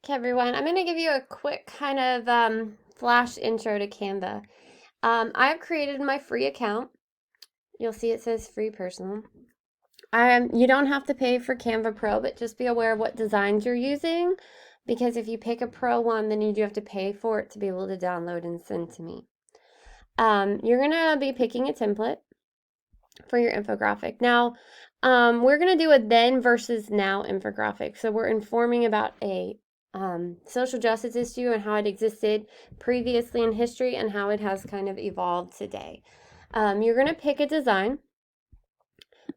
Okay, everyone, I'm going to give you a quick kind of flash intro to Canva. I've created my free account. You'll see it says free personal. You don't have to pay for Canva Pro, but just be aware of what designs you're using, because if you pick a Pro one, then you do have to pay for it to be able to download and send to me. You're going to be picking a template for your infographic. Now, we're going to do a then versus now infographic. So we're informing about a social justice issue and how it existed previously in history and how it has kind of evolved today. You're going to pick a design,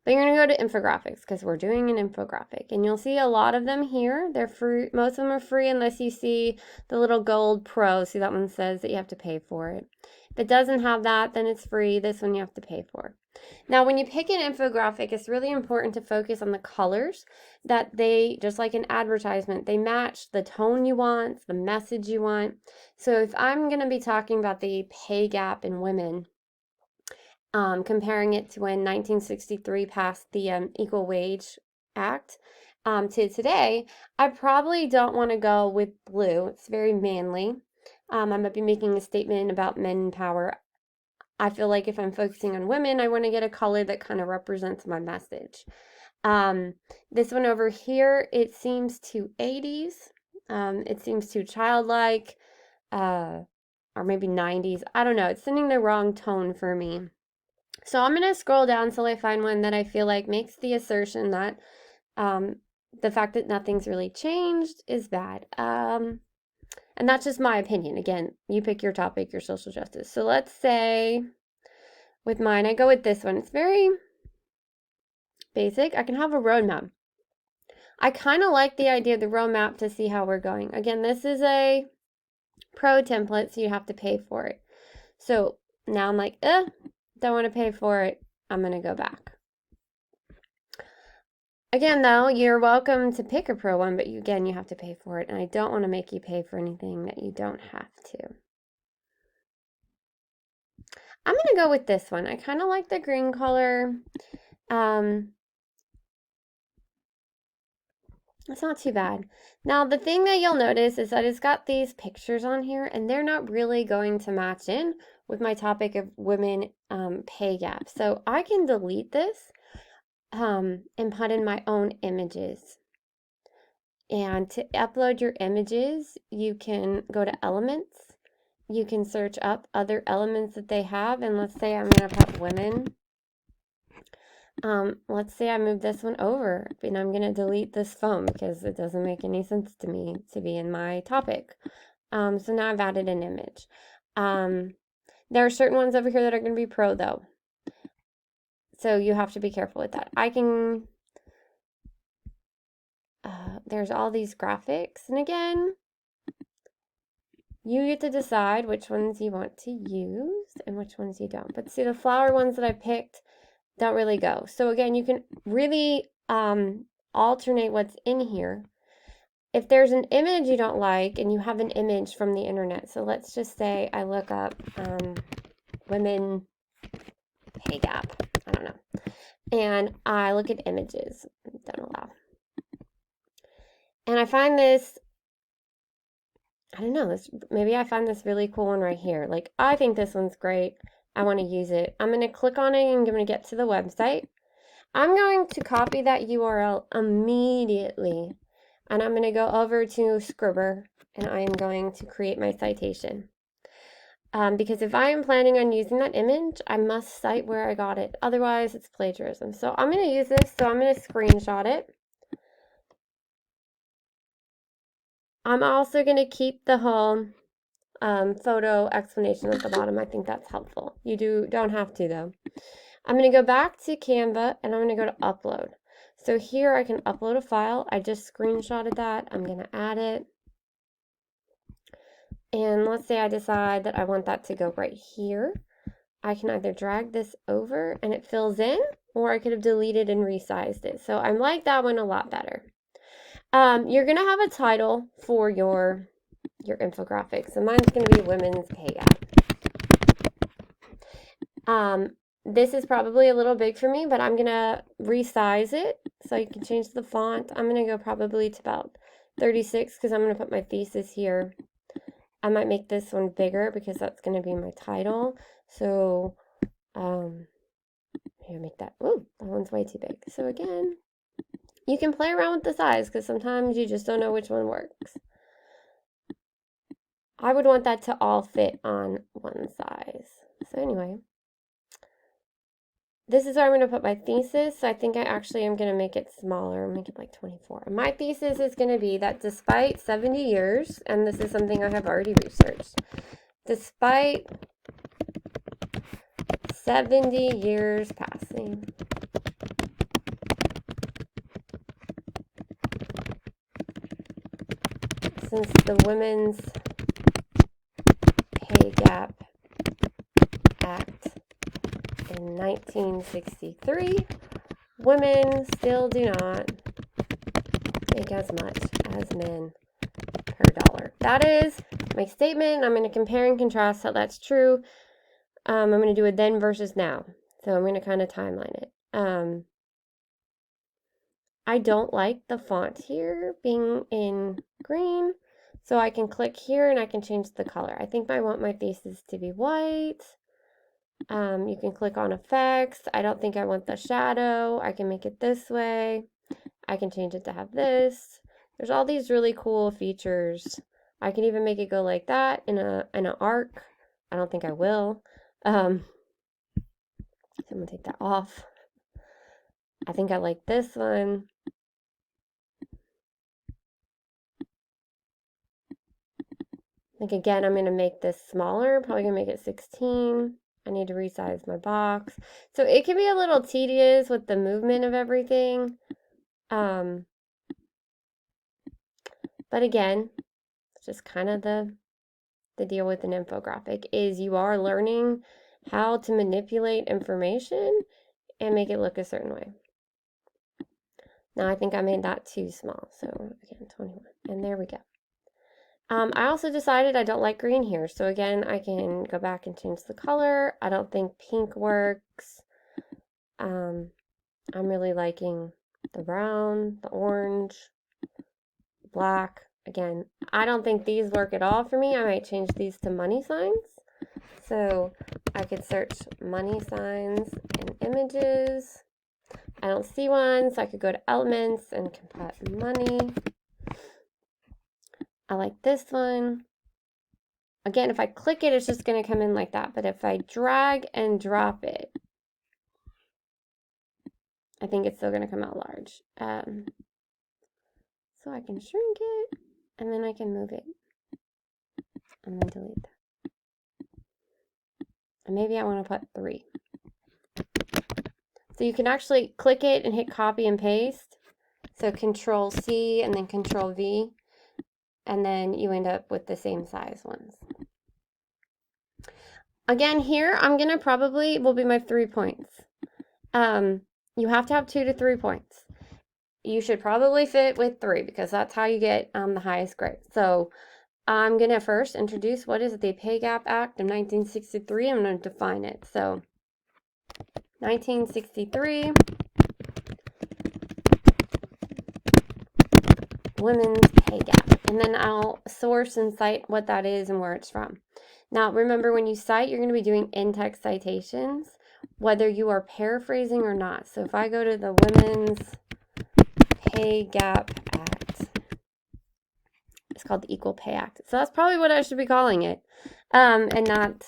but you're going to go to infographics because we're doing an infographic. And you'll see a lot of them here. They're free. Most of them are free unless you see the little gold pro. See, that one says that you have to pay for it. If it doesn't have that, then it's free. This one you have to pay for. Now, when you pick an infographic, it's really important to focus on the colors that they, just like an advertisement, they match the tone you want, the message you want. So if I'm going to be talking about the pay gap in women, comparing it to when 1963 passed the Equal Wage Act to today, I probably don't want to go with blue. It's very manly. I might be making a statement about men power. I feel like if I'm focusing on women, I want to get a color that kind of represents my message. This one over here, it seems too 80s. It seems too childlike, or maybe 90s. I don't know. It's sending the wrong tone for me. So I'm going to scroll down until I find one that I feel like makes the assertion that the fact that nothing's really changed is bad. And that's just my opinion. Again, you pick your topic, your social justice. So let's say with mine, I go with this one. It's very basic. I can have a roadmap. I kind of like the idea of the roadmap to see how we're going. Again, this is a pro template, so you have to pay for it. So now I'm like, don't want to pay for it. I'm going to go back. Again, though, you're welcome to pick a pro one, but you have to pay for it. And I don't want to make you pay for anything that you don't have to. I'm going to go with this one. I kind of like the green color. It's not too bad. Now, the thing that you'll notice is that it's got these pictures on here, and they're not really going to match in with my topic of women pay gap. So I can delete this and put in my own images. And to upload your images, you can go to elements. You can search up other elements that they have. And let's say I'm going to put women. Let's say I move this one over and I'm going to delete this phone because it doesn't make any sense to me to be in my topic. So now I've added an image. There are certain ones over here that are going to be pro though. So you have to be careful with that. I can, there's all these graphics. And again, you get to decide which ones you want to use and which ones you don't. But see, the flower ones that I picked don't really go. So again, you can really alternate what's in here. If there's an image you don't like and you have an image from the internet, so let's just say I look up women pay gap, I don't know, and I look at images, don't allow, and I find this, I don't know, maybe I find this really cool one right here. Like, I think this one's great. I want to use it. I'm going to click on it and I'm going to get to the website. I'm going to copy that URL immediately and I'm going to go over to Scribber and I am going to create my citation. Because if I am planning on using that image, I must cite where I got it. Otherwise, it's plagiarism. So I'm going to use this. So I'm going to screenshot it. I'm also going to keep the whole photo explanation at the bottom. I think that's helpful. You don't have to though. I'm going to go back to Canva and I'm going to go to upload. So here I can upload a file. I just screenshotted that. I'm going to add it. And let's say I decide that I want that to go right here. I can either drag this over and it fills in, or I could have deleted and resized it. So I like that one a lot better. You're going to have a title for your infographic. So mine's going to be Women's Pay Gap. This is probably a little big for me, but I'm going to resize it so you can change the font. I'm going to go probably to about 36 because I'm going to put my thesis here. I might make this one bigger because that's going to be my title. So, here, make that, oh, that one's way too big. So again, you can play around with the size because sometimes you just don't know which one works. I would want that to all fit on one size. So anyway, this is where I'm going to put my thesis. So I think I actually am going to make it smaller, make it like 24. And my thesis is going to be that despite 70 years, and this is something I have already researched, despite 70 years passing, since the Women's Pay Gap Act in 1963, women still do not make as much as men per dollar. That is my statement. I'm going to compare and contrast how that's true. I'm going to do a then versus now. So I'm going to kind of timeline it. I don't like the font here being in green. So I can click here and I can change the color. I think I want my thesis to be white. You can click on effects. I don't think I want the shadow. I can make it this way. I can change it to have this. There's all these really cool features. I can even make it go like that in an arc. I don't think I will. So I'm gonna take that off. I think I like this one. Like again, I'm gonna make this smaller. Probably gonna make it 16. I need to resize my box. So it can be a little tedious with the movement of everything. But again, it's just kind of the deal with an infographic is you are learning how to manipulate information and make it look a certain way. Now I think I made that too small. So again, 21. And there we go. I also decided I don't like green here. So again, I can go back and change the color. I don't think pink works. I'm really liking the brown, the orange, black. Again, I don't think these work at all for me. I might change these to money signs. So I could search money signs and images. I don't see one, so I could go to elements and can put money. I like this one. Again, if I click it, it's just going to come in like that. But if I drag and drop it, I think it's still going to come out large. So I can shrink it, and then I can move it, and then delete that. And maybe I want to put 3. So you can actually click it and hit copy and paste. So Control C and then Control V. And then you end up with the same size ones. Again, here I'm going to probably will be my 3 points. You have to have 2 to 3 points. You should probably fit with 3 because that's how you get the highest grade. So I'm going to first introduce what is the Pay Gap Act of 1963. I'm going to define it. So 1963, Women's Pay Gap. And then I'll source and cite what that is and where it's from. Now, remember when you cite, you're going to be doing in-text citations, whether you are paraphrasing or not. So if I go to the Women's Pay Gap Act, it's called the Equal Pay Act. So that's probably what I should be calling it, and not...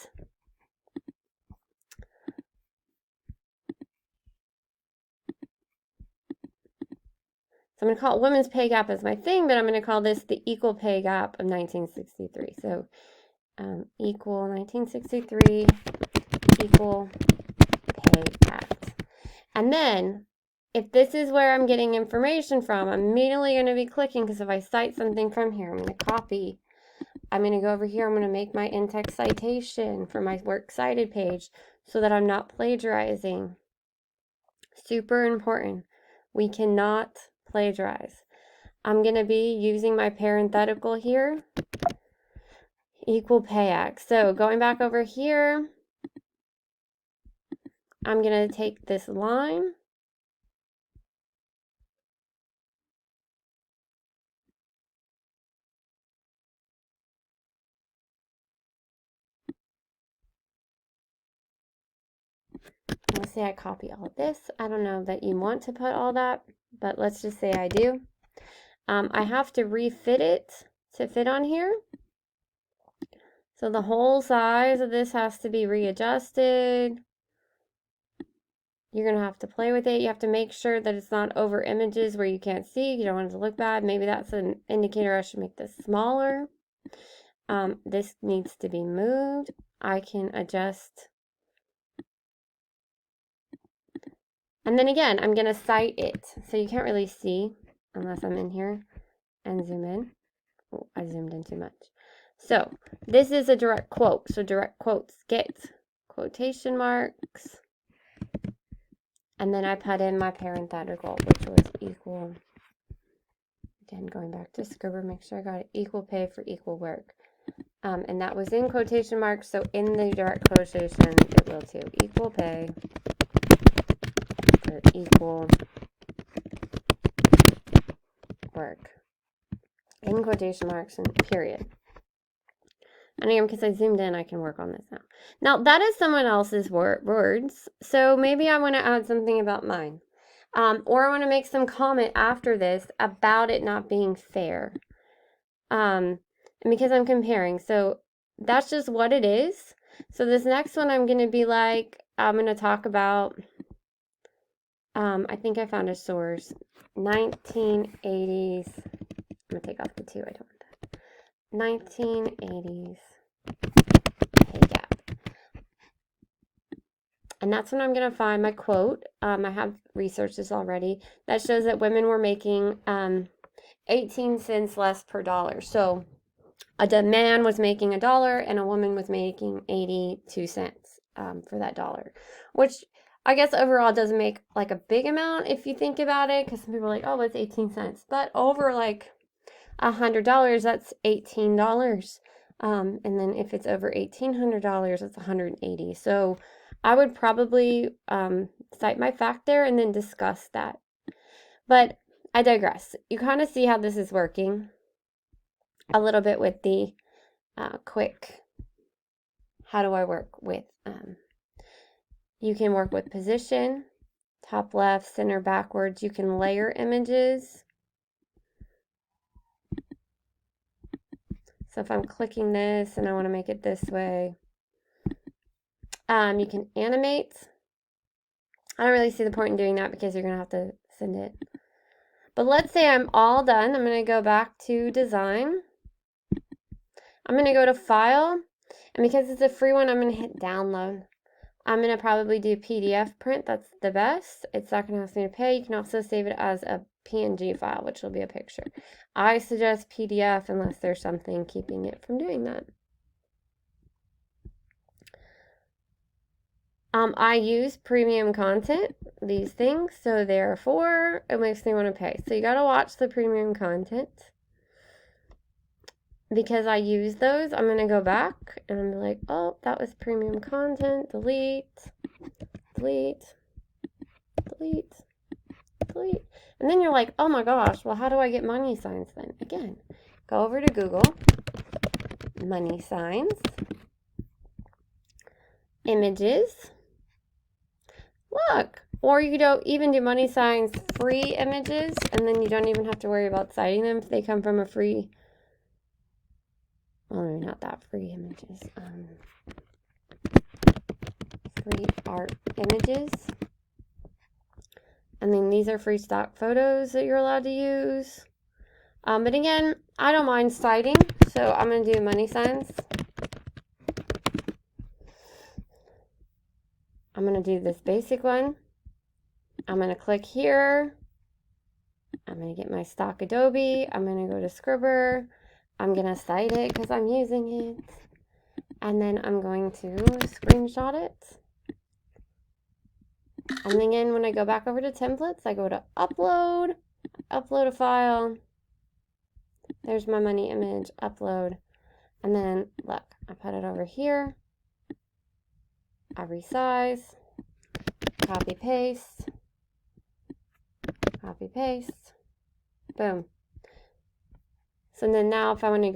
So I'm going to call it Women's Pay Gap as my thing, but I'm going to call this the Equal Pay Gap of 1963. So Equal 1963 Equal Pay Act. And then, if this is where I'm getting information from, I'm immediately going to be clicking, because if I cite something from here, I'm going to copy. I'm going to go over here, I'm going to make my in-text citation for my works cited page so that I'm not plagiarizing. Super important. We cannot plagiarize. I'm going to be using my parenthetical here. Equal Pay Act. So going back over here, I'm going to take this line let's say I copy all of this. I don't know that you want to put all that, but let's just say I do. I have to refit it to fit on here. So the whole size of this has to be readjusted. You're going to have to play with it. You have to make sure that it's not over images where you can't see. You don't want it to look bad. Maybe that's an indicator I should make this smaller. This needs to be moved. I can adjust. And then again, I'm going to cite it. So you can't really see unless I'm in here and zoom in. Oh, I zoomed in too much. So this is a direct quote. So direct quotes get quotation marks. And then I put in my parenthetical, which was equal. Again, going back to Scribber, make sure I got it. Equal pay for equal work. And that was in quotation marks. So in the direct quotation, it will too. Equal pay for equal work. In quotation marks and period. And again, because I zoomed in, I can work on this now. Now, that is someone else's words. So maybe I want to add something about mine. Or I want to make some comment after this about it not being fair. And because I'm comparing. So that's just what it is. So this next one, I'm going to be like, I'm going to talk about, I think I found a source, 1980s. I'm going to take off the 2. I don't want that. 1980s pay gap. And that's when I'm going to find my quote. I have researched this already. That shows that women were making 18 cents less per dollar. So a man was making $1 and a woman was making 82 cents for that dollar. Which I guess overall doesn't make like a big amount if you think about it. Because some people are like, oh, it's 18 cents. But over like $100, that's $18. And then if it's over $1,800, it's $180. So I would probably cite my fact there and then discuss that. But I digress. You kind of see how this is working a little bit with the quick, how do I work with, you can work with position, top left, center backwards. You can layer images. So if I'm clicking this and I want to make it this way, you can animate. I don't really see the point in doing that because you're going to have to send it. But let's say I'm all done. I'm going to go back to design. I'm going to go to file. And because it's a free one, I'm going to hit download. I'm going to probably do PDF print. That's the best. It's not going to ask me to pay. You can also save it as a PNG file, which will be a picture. I suggest PDF unless there's something keeping it from doing that. I use premium content, these things, so therefore it makes me want to pay. So you got to watch the premium content. Because I use those, I'm going to go back and I'm like, oh, that was premium content, delete, delete, delete, delete. And then you're like, oh my gosh, well, how do I get money signs then? Again, go over to Google, money signs, images, look. Or you don't even do money signs free images, and then you don't even have to worry about citing them if they come from a free, well, maybe not that free images, free art images. And then these are free stock photos that you're allowed to use. But again, I don't mind citing, so I'm going to do money signs. I'm going to do this basic one. I'm going to click here. I'm going to get my stock Adobe. I'm going to go to Scribber. I'm going to cite it because I'm using it. And then I'm going to screenshot it. And then again, when I go back over to templates, I go to upload, upload a file. There's my money image, upload. And then look, I put it over here. I resize, copy paste, boom. So then now if I want to